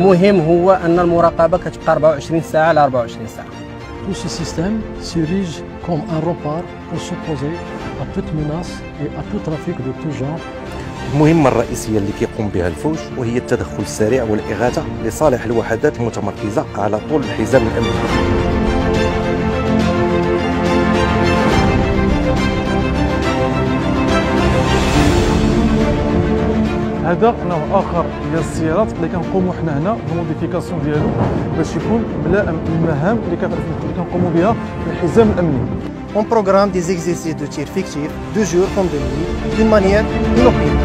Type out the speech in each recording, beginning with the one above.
المهم هو أن المراقبة كتبقى 24 ساعة على 24 ساعة. Tout ce système s'érige comme un rempart pour s'opposer à toute menace et à tout trafic de tout genre. المهمة الرئيسية اللي كيقوم بها الفوج وهي التدخل السريع والإغاثة لصالح الوحدات المتمركزة على طول الحزام الأمني. هذا نوع اخر ديال السيارات اللي كنقوموا حنا هنا بالموديفيكاسيون ديالو باش يكون ملائم للمهام اللي كنقوموا بها في الحزام الامني. On programme des exercices de tir fictifs de jour comme de nuit d'une manière inopinée.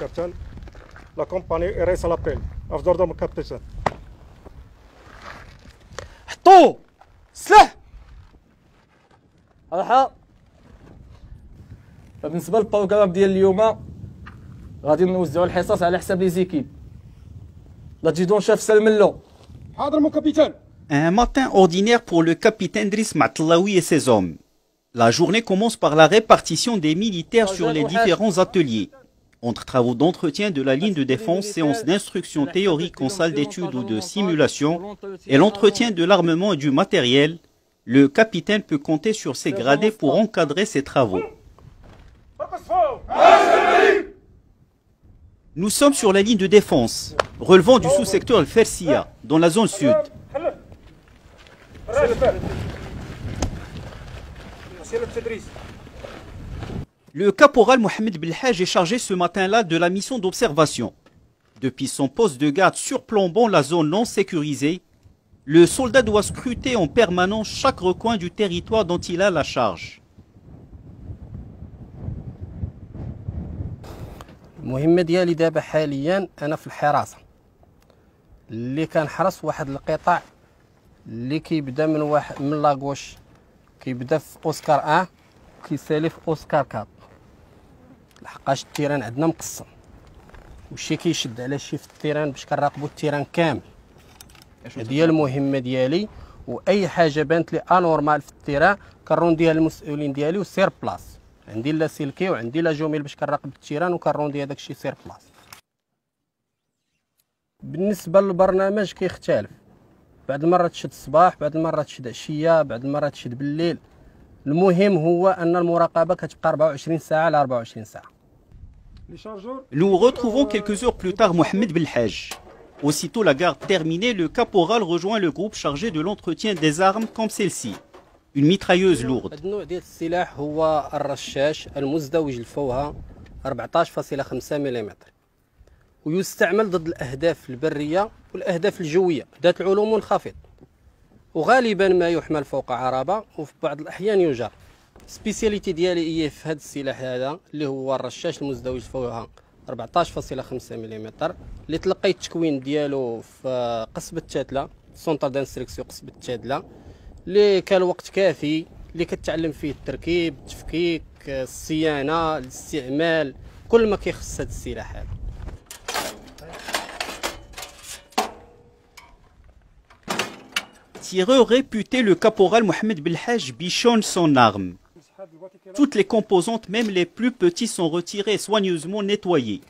Captain, la compagnie est à l'appel. أفضل ضم كابتن. حطوا السلاح. صراحة بالنسبة للبروغرام ديال اليوم غادي نوزعوا الحصص على حساب لي زيكيب. لا تجدون شاف سلم له. حاضر مو كابتن. Un matin ordinaire pour le capitaine Driss Matlaoui et ses hommes. La journée commence par la répartition des militaires sur les différents ateliers. Entre travaux d'entretien de la ligne de défense, séances d'instruction théorique en salle d'études ou de simulation, et l'entretien de l'armement et du matériel, le capitaine peut compter sur ses gradés pour encadrer ses travaux. Nous sommes sur la ligne de défense, relevant du sous-secteur El Fersia, dans la zone sud. Le caporal Mohamed Belhaj est chargé ce matin-là de la mission d'observation. Depuis son poste de garde surplombant la zone non sécurisée, le soldat doit scruter en permanence chaque recoin du territoire dont il a la charge. المهمة ديالي دابا حاليا أنا في الحراسة اللي كنحرس واحد القطاع اللي كيبدا من لاغوش كيبدا في أوسكار 1 كيسالي في أوسكار 4 لحقاش التيران عندنا مقسم وشي كيشد على شي في التيران باش كنراقبوا التيران كامل. هذه هي المهمة ديالي وأي حاجة بانت لي انورمال في التيران كنرونديها للمسؤولين ديالي وسير بلاص. عندي لا سلكي وعندي لا جوميل باش كنراقب التيران وكنروندي هذاك الشيء سير بلاص. بالنسبه للبرنامج كيختلف، بعض المرات تشد الصباح، بعض المرات تشد عشيه، بعض المرات تشد بالليل. المهم هو ان المراقبه كتبقى 24 ساعه على 24 ساعه. Nous retrouvons quelques heures plus tard Mohamed Belhaj. Aussitôt la garde terminée, le caporal rejoint le groupe chargé de l'entretien des armes comme celle-ci. Une mitrailleuse lourde. النوع ديال السلاح هو الرشاش المزدوج الفوهة 14.5 ملم ويستعمل ضد الأهداف البرية والأهداف الجوية ذات العلوم منخفض وغالبا ما يحمل فوق عربة وفي بعض الأحيان يجر. سبيسياليتي ديالي هي في هذا السلاح هذا اللي هو الرشاش المزدوج الفوهة 14.5 ملم اللي تلقى التكوين ديالو في قصبة تادلة سونتر دانستركسيون قصبة تادلة اللي كان وقت كافي اللي كتعلم فيه التركيب التفكيك الصيانه الاستعمال كل ما كيخص هذا السلاح هذا. Tireur réputé, le caporal Mohamed Belhaj bichonne son arme. Toutes les composantes, même les plus petits, sont retirées et soigneusement nettoyées.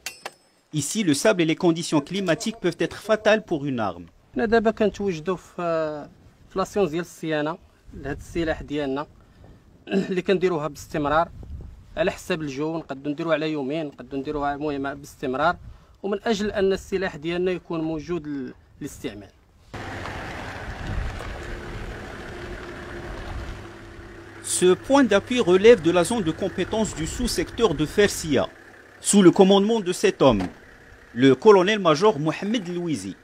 Ici, le sable et les conditions climatiques peuvent être fatales pour une arme. حنا دابا كنتواجدوا في لاسيونس ديال الصيانه لهذا السلاح ديالنا اللي كنديروها باستمرار على حساب الجو. نقدروا نديروها على يومين، نقدروا نديروها المهم باستمرار ومن اجل ان السلاح ديالنا يكون موجود للاستعمال. Ce point d'appui relève de la zone de compétence du sous-secteur de Fersia, sous le commandement de cet homme, le colonel-major Mohamed Louizi.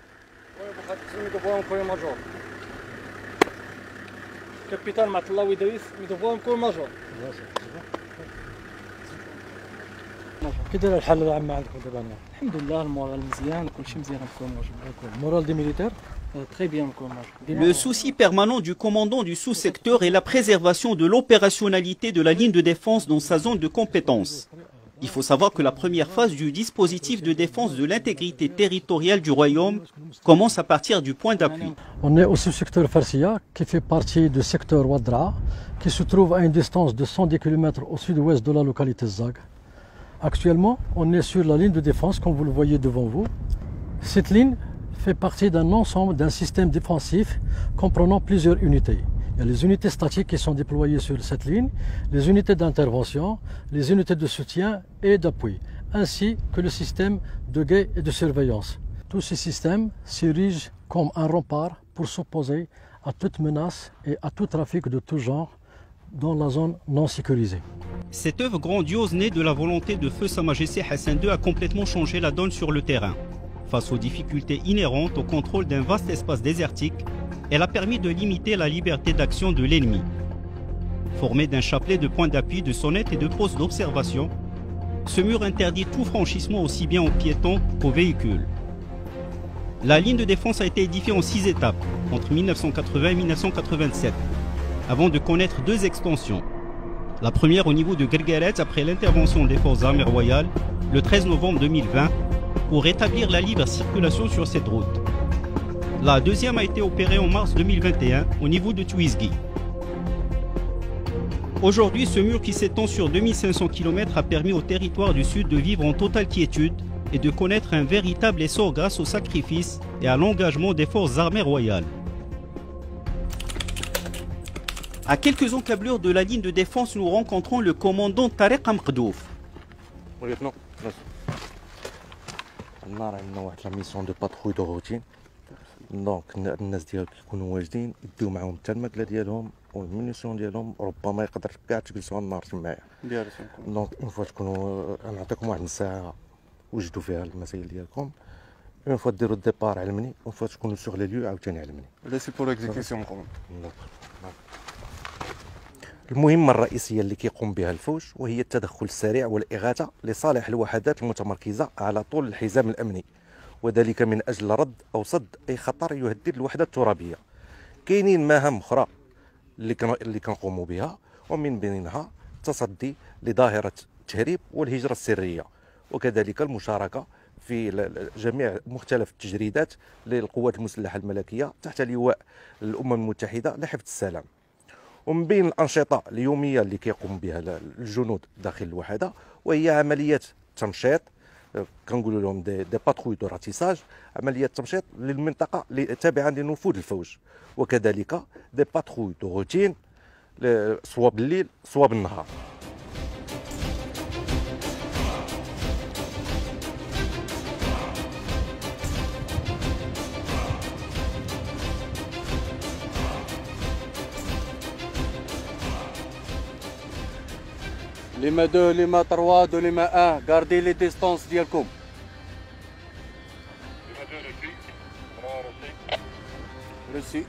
كابتن مطلاوي دريس ميدوفون كل ماجور. كي داير الحاله العامه عندكم دابا؟ الحمد لله المورال مزيان كلشي مزيان نكون موجود. المورال دي ميليتير تري بيان نكون موجود. Le souci permanent du commandant du sous-secteur est la préservation de l'opérationnalité de la ligne de défense dans sa zone de compétence. Il faut savoir que la première phase du dispositif de défense de l'intégrité territoriale du royaume commence à partir du point d'appui. On est au sous-secteur Farsia, qui fait partie du secteur Wadra, qui se trouve à une distance de 110 km au sud-ouest de la localité Zag. Actuellement, on est sur la ligne de défense, comme vous le voyez devant vous. Cette ligne fait partie d'un ensemble, d'un système défensif comprenant plusieurs unités. Il y a les unités statiques qui sont déployées sur cette ligne, les unités d'intervention, les unités de soutien et d'appui, ainsi que le système de guet et de surveillance. Tous ces systèmes s'érigent comme un rempart pour s'opposer à toute menace et à tout trafic de tout genre dans la zone non sécurisée. Cette œuvre grandiose née de la volonté de feu Sa Majesté Hassan II a complètement changé la donne sur le terrain. Face aux difficultés inhérentes au contrôle d'un vaste espace désertique, elle a permis de limiter la liberté d'action de l'ennemi. Formé d'un chapelet de points d'appui, de sonnettes et de postes d'observation, ce mur interdit tout franchissement aussi bien aux piétons qu'aux véhicules. La ligne de défense a été édifiée en 6 étapes, entre 1980 et 1987, avant de connaître 2 extensions. La première au niveau de Guergueret après l'intervention des forces armées royales le 13 novembre 2020 pour rétablir la libre circulation sur cette route. La deuxième a été opérée en mars 2021 au niveau de Tuizgi. Aujourd'hui, ce mur qui s'étend sur 2500 km a permis au territoire du Sud de vivre en totale quiétude et de connaître un véritable essor grâce au sacrifice et à l'engagement des forces armées royales. À quelques encablures de la ligne de défense, nous rencontrons le commandant Tariq Mqdouf. عندنا واحد لا ميسيون دو باتروي دو روتين دونك الناس ديالك يكونوا واجدين يديو معاهم حتى الماكله ديالهم والمينيسيون ديالهم ربما يقدر كاع تجلسوا على النار تمايا دونك اون فوا تكونوا نعطيكم واحد الساعه وجدوا فيها المسائل ديالكم اون فوا ديروا الديبار علمني اون فوا تكونوا سوغ لي ليو عاوتاني علمني لا سي بور اكزيكسيون. المهمة الرئيسية اللي كيقوم بها الفوج وهي التدخل السريع والإغاثة لصالح الوحدات المتمركزة على طول الحزام الأمني، وذلك من أجل رد أو صد أي خطر يهدد الوحدة الترابية. كاينين مهام أخرى اللي كنقوموا بها، ومن بينها التصدي لظاهرة التهريب والهجرة السرية، وكذلك المشاركة في جميع مختلف التجريدات للقوات المسلحة الملكية تحت لواء الأمم المتحدة لحفظ السلام. ومن بين الأنشطة اليومية اللي كيقوم بها الجنود داخل الوحدة وهي عمليات تمشيط، كنقولوا لهم دي باتروي دو راتيساج، عمليات تمشيط للمنطقة اللي تابعة لنفوذ الفوج، وكذلك دي باتروي دو روتين سواء بالليل سواء بالنهار. لما 2 لما 3 دو لما 1 غاردي لي ديستونس ديالكم. ريسي.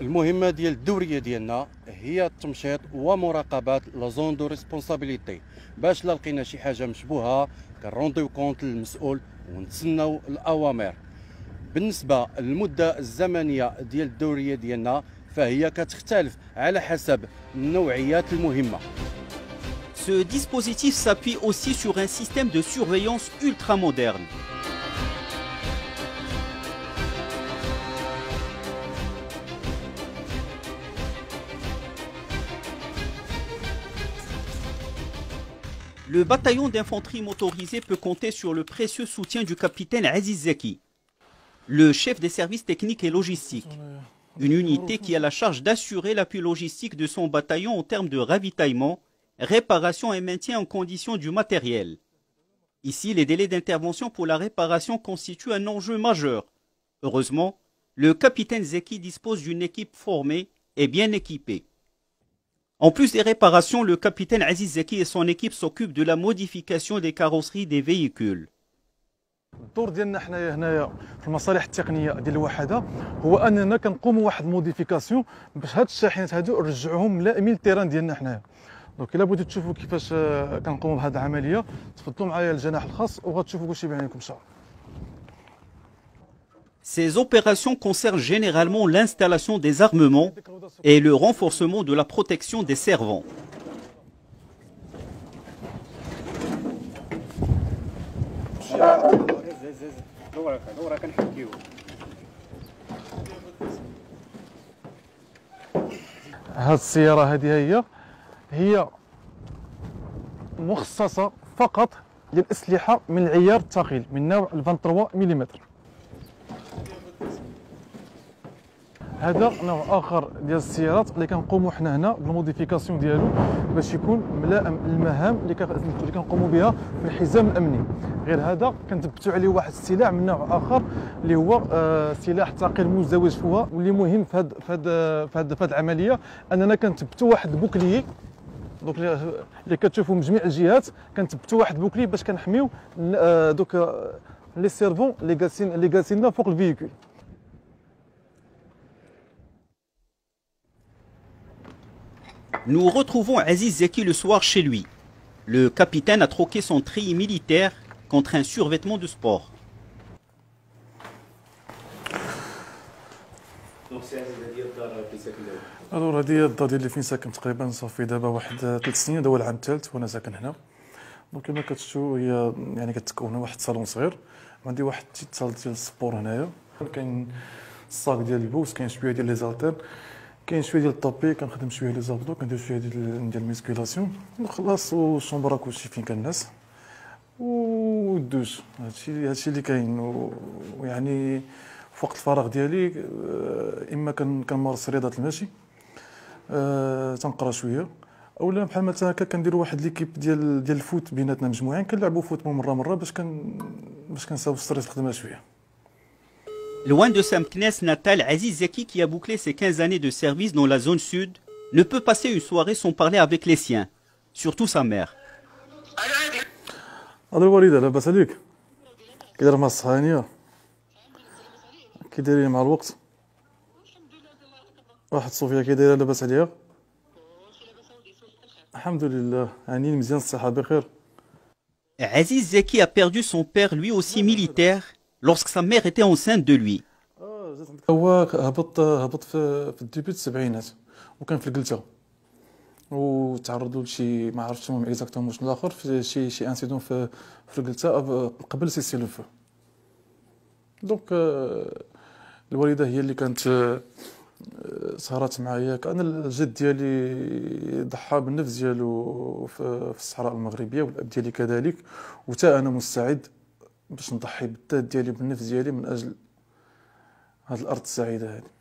المهمة ديال الدورية ديالنا هي التمشيط ومراقبة لا زون دو ريسبونسابيليتي، باش لا لقينا شي حاجة مشبوهة كنرونديو كونت للمسؤول ونتسناو الأوامر. بالنسبة للمدة الزمنية ديال الدورية ديالنا فهي كتختلف على حسب نوعيات المهمة. Ce dispositif s'appuie aussi sur un système de surveillance ultra moderne. Le bataillon d'infanterie motorisée peut compter sur le précieux soutien du capitaine Aziz Zeki, le chef des services techniques et logistiques. Une unité qui a la charge d'assurer l'appui logistique de son bataillon en termes de ravitaillement, réparation et maintien en condition du matériel. Ici, les délais d'intervention pour la réparation constituent un enjeu majeur. Heureusement, le capitaine Zeki dispose d'une équipe formée et bien équipée. En plus des réparations, le capitaine Aziz Zeki et son équipe s'occupent de la modification des carrosseries des véhicules. الدور ديالنا حنايا هنايا في المصالح التقنيه ديال الوحده هو اننا كنقوموا واحد الموديفيكاسيون باش هاد الشاحنات هادو نرجعوهم ملائمين للتيران ديالنا حنايا. دونك الا بغيتو تشوفوا كيفاش كنقوموا بهذه العمليه تفضلوا معايا الجناح الخاص وغتشوفوا كلشي بعينكم ان شاء الله. Ces opérations concernent généralement l'installation des armements et le renforcement de la protection des servants. دورة كنحكيو. هاد السيارة هذه هي مخصصة فقط للأسلحة من العيار الثقيل من نوع 23 ملم. هذا نوع اخر ديال السيارات اللي كنقوموا حنا هنا بالموديفيكاسيون ديالو باش يكون ملائم للمهام اللي كنقوموا بها في الحزام الامني. غير هذا كنثبتوا عليه واحد السلاح من نوع اخر اللي هو سلاح ثقيل مزدوج فوا، واللي مهم في هذه العمليه اننا كنثبتوا واحد البوكليي. دوك اللي كتشوفوا من جميع الجهات كنثبتوا واحد البوكلي باش كنحميو دوك لي سيرفون اللي جالسين فوق الفيكول. Nous retrouvons Aziz Zeki le soir chez lui. Le capitaine a troqué son treillis militaire contre un survêtement de sport. الور هذه الدار ديالي فين ساكن تقريبا صافي دابا واحد 3 سنين، هذا هو العام الثالث وانا ساكن هنا. دونك كما كتشوفوا هي يعني كتكون واحد الصالون صغير، عندي واحد الصال ديال السبور هنايا، كاين الصاك ديال البوس، كاين شويه ديال لي زالتير، كاين شويه ديال الطابي، كنخدم شويه لي زابدو، كندير شويه ديال الميسكيلاسيون وخلاص، والشومبرا كلشي فين كان الناس والدوش. هادشي اللي كاين. ويعني في وقت الفراغ ديالي اما كنمارس رياضه المشي، تنقرا شويه، اولا بحال مثلا هكا كنديروا واحد ليكيب ديال الفوت بيناتنا مجموعين، كنلعبوا فوت مره باش كنساو ستريس الخدمه شويه. Loin de sa Meknès natale, Aziz Zeki, qui a bouclé ses 15 années de service dans la zone sud, ne peut passer une soirée sans parler avec les siens, surtout sa mère. هذا الوالده لاباس عليك؟ كي دايره مع الصحانيه؟ كي دايرين مع الوقت؟ واحد صوفيا كي دايره لاباس عليها؟ الحمد لله، يعني مزيان الصحه بخير. Aziz Zeki a perdu son père, lui aussi militaire, lorsque sa mère était enceinte de lui. هو هبط في الديبي السبعينات، وكان في القلته، وتعرضوا لشي ما عرفتش المهم اكزاكتومون شنو الاخر، في شي انسيدون في القلته قبل سيسي لو فو. دونك الوالده هي اللي كانت سهرات معايا. كان الجد ديالي ضحى بالنفس ديالو في الصحراء المغربيه، والاب ديالي كذلك، وتا انا مستعد باش نضحي بالذات ديالي بالنفس ديالي من اجل هذه الارض السعيده هذه.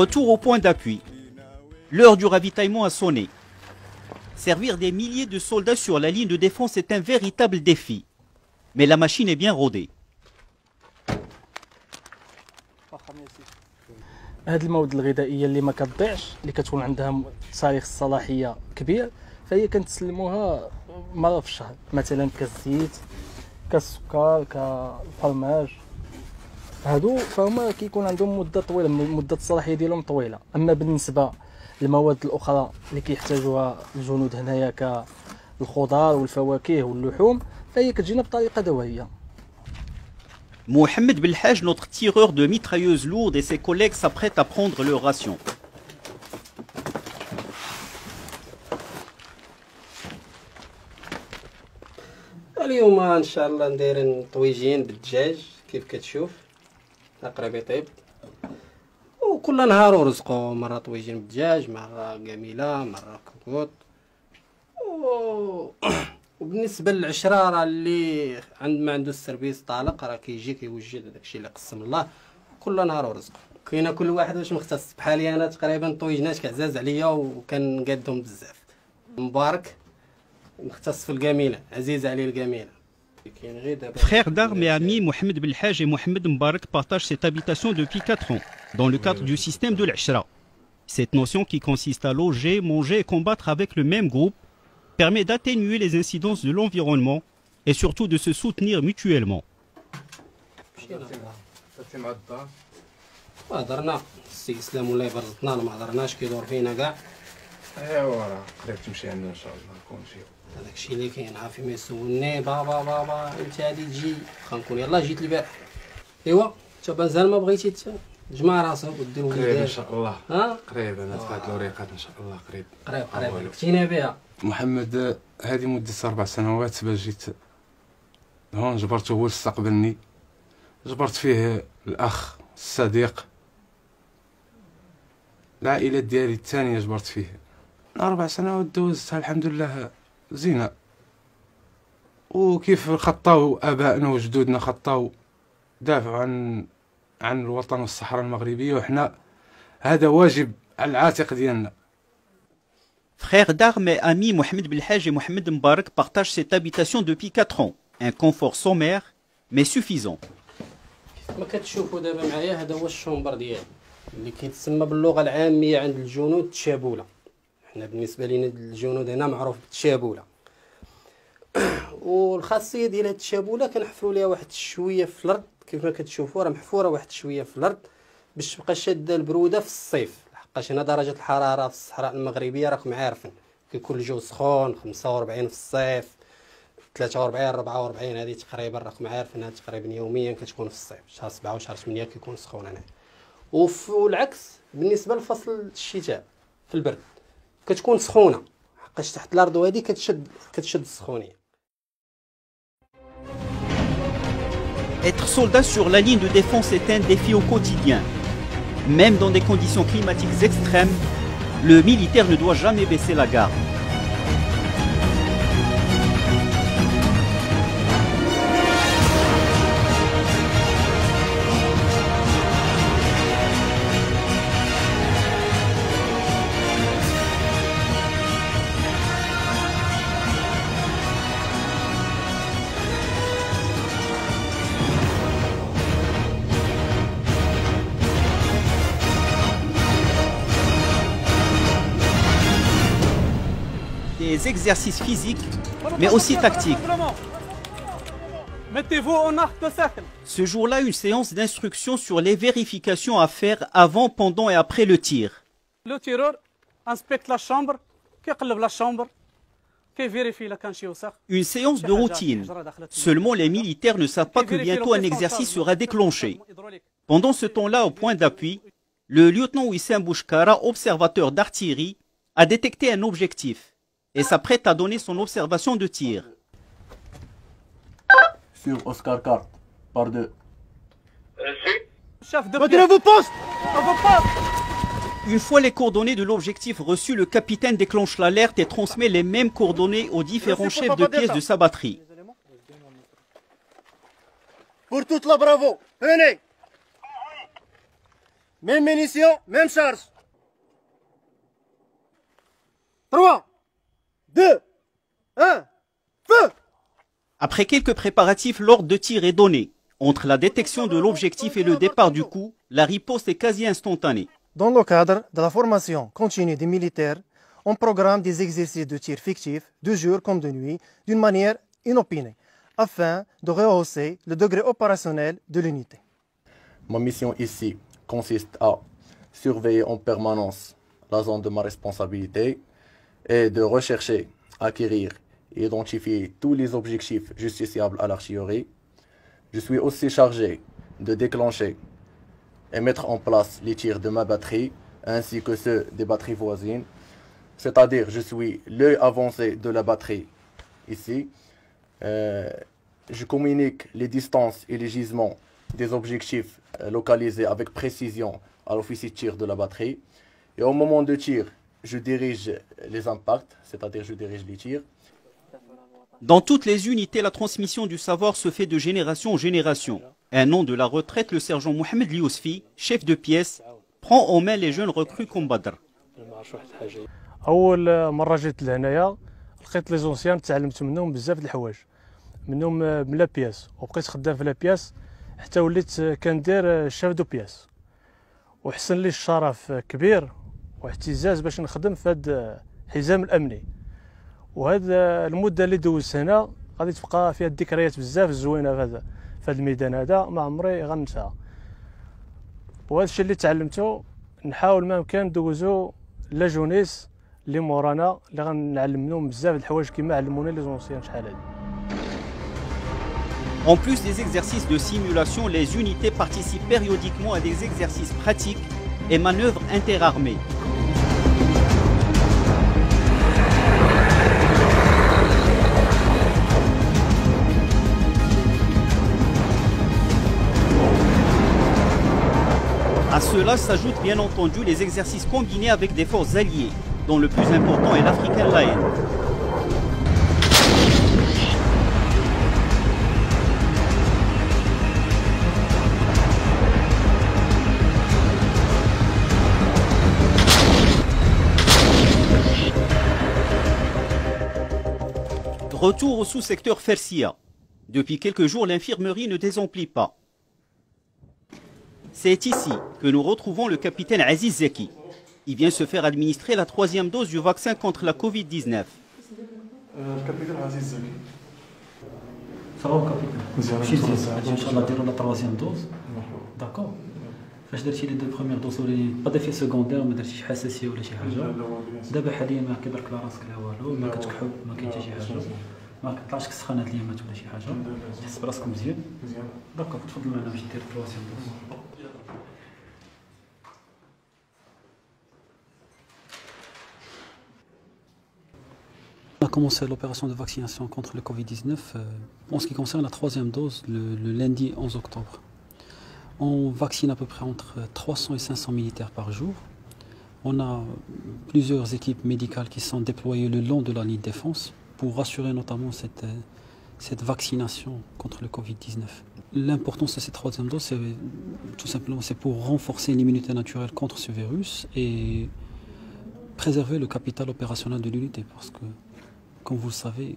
Retour au point d'appui. L'heure du ravitaillement a sonné. Servir des milliers de soldats sur la ligne de défense est un véritable défi. Mais la machine est bien rodée. هاد المواد الغذائيه اللي ما كتضيعش، اللي كتكون عندها تاريخ الصلاحيه كبير، فهي كنتسلموها مره في الشهر، مثلا كاس الزيت، كاس السكر، كالفرماج. هادو فهما كيكون عندهم مده طويله، مده الصلاحيه ديالهم طويله. اما بالنسبه للمواد الاخرى اللي كيحتاجوها الجنود هنايا كالخضار والفواكه واللحوم، فهي كتجينا بطريقه دوائيه. Mohamed Belhaj, notre tireur de mitrailleuses lourdes, et ses collègues s'apprêtent à prendre leur ration. اليوم ان شاء الله نديرين طويجين بالدجاج كيف كتشوف، قريب يطيب، وكل نهار ورزقو، مره طويجين بالدجاج، مره جميله، مره كوكوط. وبالنسبه للعشره راه اللي ما عنده السيرفيس طالق راه كيجي كيوجد داكشي اللي قسم الله، كل نهار ورزقو. كاينه كل واحد واش مختص. بحالي انا تقريبا طويجنات كعزاز عليا وكنقادهم بزاف. مبارك مختص في القميله، عزيز عليه القميله. Frères d'armes et amis, Mohamed Belhaj et Mohamed Mbarak partagent cette habitation depuis 4 ans, dans le cadre du système de l'Ashra. Cette notion qui consiste à loger, manger et combattre avec le même groupe permet d'atténuer les incidences de l'environnement et surtout de se soutenir mutuellement. هضرنا السي اسلام ولا برزتنا ما هضرناش كيدور فينا كاع ايوا راه قريب تمشي عندنا ان شاء الله كلشي هذاك الشيء اللي كاين عارفي ما يسولني بابا انت غادي تجي واخا نكون يلاه جيت البارح ايوا انت مازال ما بغيتي تجمع راسك ودير قريب وليدات ان شاء الله ها قريب انا في هاد الوريقات ان شاء الله قريب كنتينا بها محمد هذه مدة 4 سنوات باش جيت هون جبرته هو اللي استقبلني جبرت فيه الاخ الصديق العائلة ديالي الثانية جبرت فيه 4 سنوات دوزتها الحمد لله زينة وكيف خطاو ابائنا وجدودنا خطاو دافعوا عن الوطن والصحراء المغربية وحنا هذا واجب على العاتق ديالنا. Frères d'armes et amis Mohamed Belhaj et Mohamed Mbarak partagent cette habitation depuis 4 ans. Un confort sommaire, mais suffisant. ما كتشوفوا دابا معايا هذا هو الشومبر ديالي اللي كيتسمى باللغه العاميه عند الجنود التشابوله. حنا بالنسبه لينا الجنود هنا معروف بالتشابوله. والخاصيه ديال هاد التشابوله كنحفروا ليها واحد شويه في الارض كيف ما كتشوفوا راه محفوره واحد شويه في الارض باش تبقى شاده البروده في الصيف لحقاش هنا درجه الحراره في الصحراء المغربيه راكم عارفين كيكون الجو سخون 45 في الصيف 43 44 هذه تقريبا راكم عارفين تقريبا يوميا كتكون في الصيف شهر 7 وشهر 8 كيكون سخون هنا والعكس بالنسبه لفصل الشتاء في البرد كتكون سخونه حقاش تحت الارض وهذه كتشد السخونيه. Être soldat sur la ligne de défense est un défi au quotidien. Même dans des conditions climatiques extrêmes, le militaire ne doit jamais baisser la garde. Des exercices physiques, mais aussi tactiques. Ce jour-là, une séance d'instruction sur les vérifications à faire avant, pendant et après le tir. Le tireur inspecte la chambre, كيقلب la chambre, كيفيريفي إلا كان شي وسخ. Une séance de routine. Seulement les militaires ne savent pas que bientôt un exercice sera déclenché. Pendant ce temps-là, au point d'appui, le lieutenant Wissam Bouchkara, observateur d'artillerie, a détecté un objectif et s'apprête à donner son observation de tir. Sur Oscar 4, par 2. Chef de pièce. Vos postes. Une fois les coordonnées de l'objectif reçues, le capitaine déclenche l'alerte et transmet les mêmes coordonnées aux différents chefs de pièce de sa batterie. Pour toute la Bravo, venez. Même munitions, même charge. 3, 2, 1, feu! Après quelques préparatifs, l'ordre de tir est donné. Entre la détection de l'objectif et le départ du coup, la riposte est quasi instantanée. Dans le cadre de la formation continue des militaires, on programme des exercices de tir fictifs, de jour comme de nuit, d'une manière inopinée, afin de rehausser le degré opérationnel de l'unité. Ma mission ici consiste à surveiller en permanence la zone de ma responsabilité et de rechercher, acquérir et identifier tous les objectifs justiciables à l'artillerie. Je suis aussi chargé de déclencher et mettre en place les tirs de ma batterie ainsi que ceux des batteries voisines. C'est-à-dire, je suis l'œil avancé de la batterie ici. Je communique les distances et les gisements des objectifs localisés avec précision à l'officier de tir de la batterie. Et au moment de tir, je dirige les impacts, c'est-à-dire je dirige les tirs. Dans toutes les unités, la transmission du savoir se fait de génération en génération. Un an de la retraite, le sergent Mohamed Liosfi, chef de pièce, prend en main les jeunes recrues comme Badr. أول مرة جيت لهنايا لقيت لي زونسيان تعلمت منهم بزاف د الحوايج منهم من لا بياس وبقيت خدام في لا بياس حتى وليت كندير شاف دو بياس وحسن لي الشرف كبير واعتزاز باش نخدم في هذا الحزام الامني وهذا المده اللي دوزت هنا غادي تبقى فيها الذكريات بزاف زوينه في هذا الميدان هذا ما عمري غنساها. وهذا الشيء اللي تعلمته نحاول ما يمكن ندوزو لا جونيس اللي مورانا اللي غنعلم منهم بزاف د الحوايج كيما علمونا لي زونسيان شحال هادي. En plus des exercices de simulation, les unités participent périodiquement à des exercices pratiques et manœuvres interarmées. À cela s'ajoutent bien entendu les exercices combinés avec des forces alliées, dont le plus important est l'African Lion. Retour au sous-secteur Fersia. Depuis quelques jours, l'infirmerie ne désemplit pas. C'est ici que nous retrouvons le capitaine Aziz Zeki. Il vient se faire administrer la 3e dose du vaccin contre la Covid-19. Capitaine Aziz Zeki. Ça va, capitaine? Je suis Inch'Allah, dire la 3e dose. D'accord. فاش درتي لي دو بروميير دوز با دافي سكوندير ما درتيش حساسيه ولا شي حاجه دابا حاليا ما كيبرك لا راسك لا والو ما كتكحب ما كاين حتى شي حاجه ما كطلعش السخانه هاد الايامات ولا شي حاجه تحس براسك مزيان داكوغ تفضل معنا باش دير 3 دوز. On a commencé l'opération de vaccination contre le Covid-19 en ce qui concerne la 3e dose le lundi 11 octobre. On vaccine à peu près entre 300 et 500 militaires par jour. On a plusieurs équipes médicales qui sont déployées le long de la ligne de défense pour assurer notamment cette vaccination contre le Covid-19. L'importance de cette 3e dose, c'est tout simplement pour renforcer l'immunité naturelle contre ce virus et préserver le capital opérationnel de l'unité. Parce que, comme vous le savez,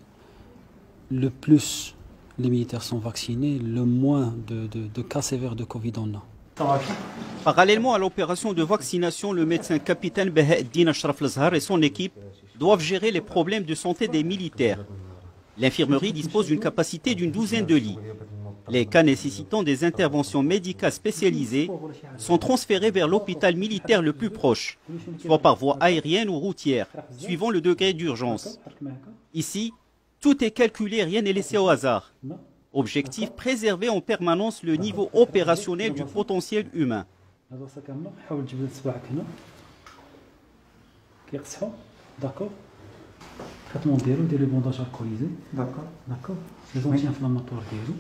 le plus les militaires sont vaccinés, le moins de cas sévères de Covid on a. Parallèlement à l'opération de vaccination, le médecin capitaine Baha'eddin Ashraf Lazhar et son équipe doivent gérer les problèmes de santé des militaires. L'infirmerie dispose d'une capacité d'une 12aine de lits. Les cas nécessitant des interventions médicales spécialisées sont transférés vers l'hôpital militaire le plus proche, soit par voie aérienne ou routière, suivant le degré d'urgence. Ici, tout est calculé, rien n'est laissé au hasard. Objectif, préserver en permanence le niveau opérationnel du potentiel humain. D'accord. Traitement ديالو دير لي بونداج الكوليزي داكور لي زونتي انفلاماتوار ديالو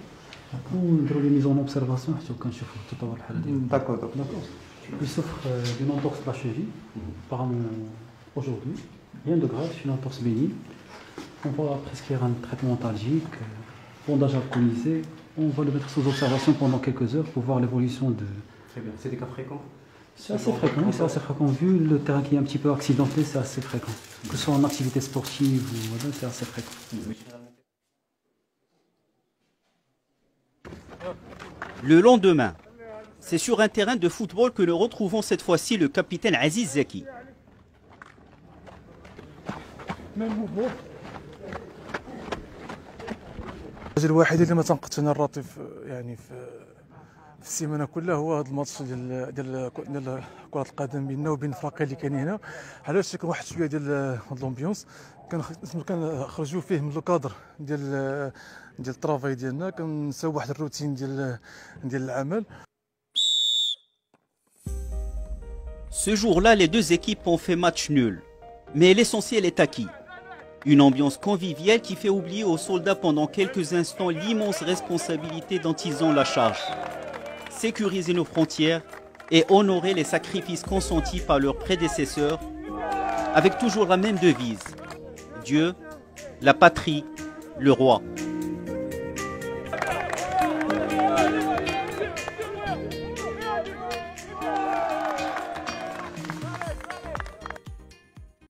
ونديرو لي ميزون اوبسيرفاسيون حتى كنشوفو تطور الحاله ديالو داكور il souffre d'une entorse de la cheville apparemment aujourd'hui rien de grave c'est une entorse bénigne on va prescrire un traitement antalgique bondage alcoolisé on va le mettre sous observation pendant quelques heures pour voir l'évolution de. Très bien, c'est des cas fréquents? C'est assez fréquent, c'est assez fréquent. Vu le terrain qui est un petit peu accidenté, c'est assez fréquent. Que ce soit en activité sportive ou voilà, c'est assez fréquent. Le lendemain, c'est sur un terrain de football que nous retrouvons cette fois-ci le capitaine Aziz Zeki. الحاجه الوحيده اللي ما تنقدش الراتب يعني في السيمانه كلها هو هذا الماتش ديال كره القدم بيننا وبين الفرقين اللي كاينين هنا. علاش كان واحد شويه ديال الامبيونس كنخرجوا فيه من الكادر ديال الطرافاي ديالنا كنساو واحد الروتين ديال العمل. Ce jour-là, les deux équipes ont fait match nul, mais l'essentiel est acquis. Une ambiance conviviale qui fait oublier aux soldats pendant quelques instants l'immense responsabilité dont ils ont la charge. Sécuriser nos frontières et honorer les sacrifices consentis par leurs prédécesseurs avec toujours la même devise. Dieu, la patrie, le roi.